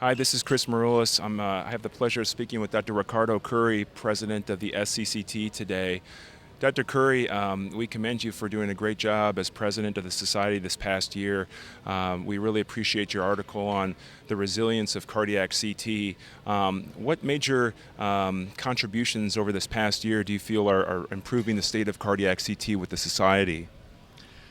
Hi, this is Chris Maroulis. I have the pleasure of speaking with Dr. Ricardo Cury, President of the SCCT today. Dr. Cury, we commend you for doing a great job as President of the Society this past year. We really appreciate your article on the resilience of cardiac CT. What major contributions over this past year do you feel are improving the state of cardiac CT with the Society?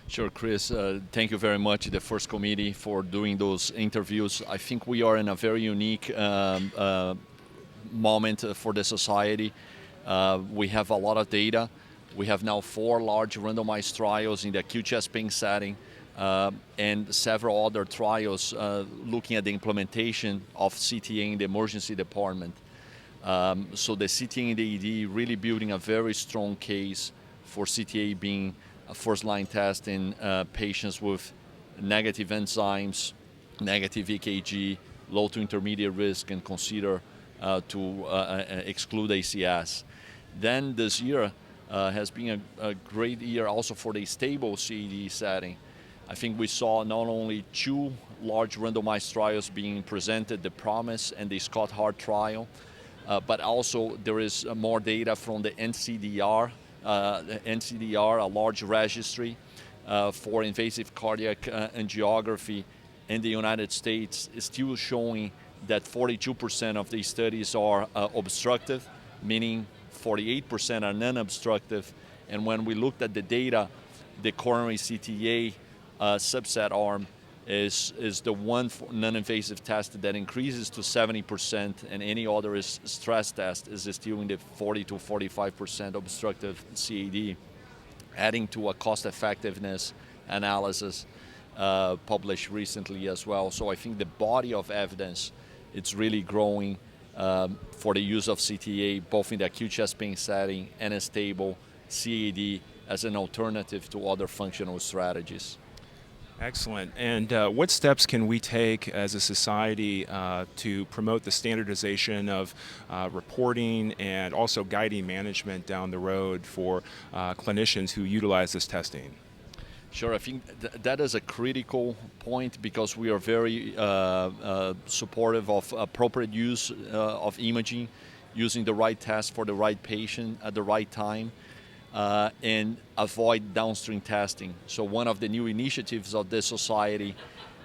Sure, Chris. Thank you very much, the first committee, for doing those interviews. I think we are in a very unique moment for the society. We have a lot of data. We have now 4 large randomized trials in the acute chest pain setting and several other trials looking at the implementation of CTA in the emergency department. So the CTA in the ED really building a very strong case for CTA being a first-line test in patients with negative enzymes, negative EKG, low to intermediate risk, and consider to exclude ACS. Then this year has been a great year also for the stable CAD setting. I think we saw not only 2 large randomized trials being presented, the PROMISE and the Scott Hart trial, but also there is more data from the NCDR, a large registry for invasive cardiac angiography in the United States, is still showing that 42% of these studies are obstructive, meaning 48% are non-obstructive. And when we looked at the data, the coronary CTA subset arm is the one non-invasive test that increases to 70%, and any other stress test is still in the 40 to 45% obstructive CAD, adding to a cost-effectiveness analysis published recently as well. So I think the body of evidence, it's really growing for the use of CTA, both in the acute chest pain setting and a stable CAD as an alternative to other functional strategies. Excellent. And what steps can we take as a society to promote the standardization of reporting and also guiding management down the road for clinicians who utilize this testing? Sure, I think that is a critical point because we are very supportive of appropriate use of imaging, using the right test for the right patient at the right time, and avoid downstream testing. So one of the new initiatives of this society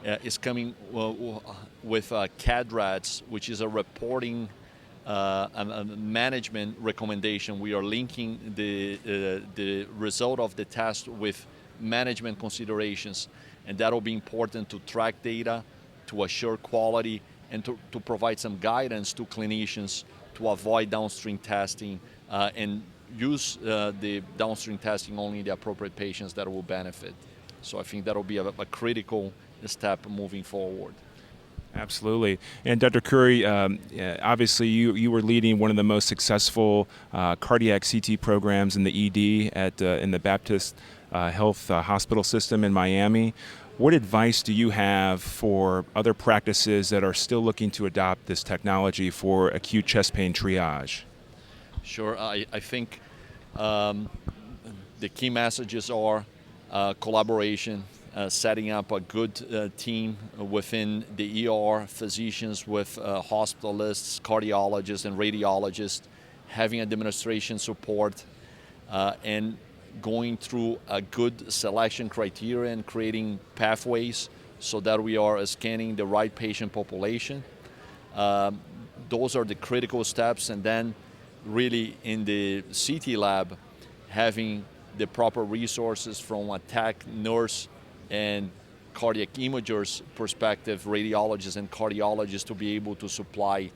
is coming with CADRATS, which is a reporting a management recommendation. We are linking the result of the test with management considerations, and that will be important to track data, to assure quality, and to provide some guidance to clinicians to avoid downstream testing and use the downstream testing only in the appropriate patients that will benefit. So I think that will be a critical step moving forward. Absolutely. And Dr. Cury, obviously you were leading one of the most successful cardiac CT programs in the ED in the Baptist Health Hospital System in Miami. What advice do you have for other practices that are still looking to adopt this technology for acute chest pain triage? Sure. I think the key messages are collaboration, setting up a good team within the ER, physicians with hospitalists, cardiologists, and radiologists, having administration support, and going through a good selection criteria and creating pathways so that we are scanning the right patient population. Those are the critical steps, and then really in the CT lab, having the proper resources from a tech, nurse, and cardiac imagers perspective, radiologists and cardiologists, to be able to supply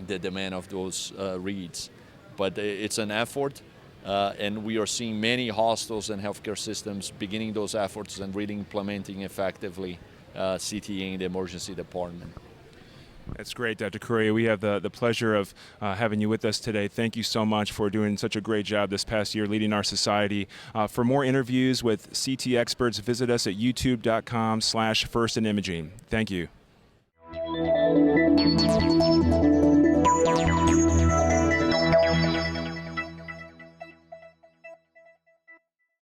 the demand of those reads. But it's an effort, and we are seeing many hospitals and healthcare systems beginning those efforts and really implementing effectively CTA in the emergency department. That's great, Dr. Cury. We have the pleasure of having you with us today. Thank you so much for doing such a great job this past year leading our society. For more interviews with CT experts, visit us at youtube.com/firstinimaging. Thank you.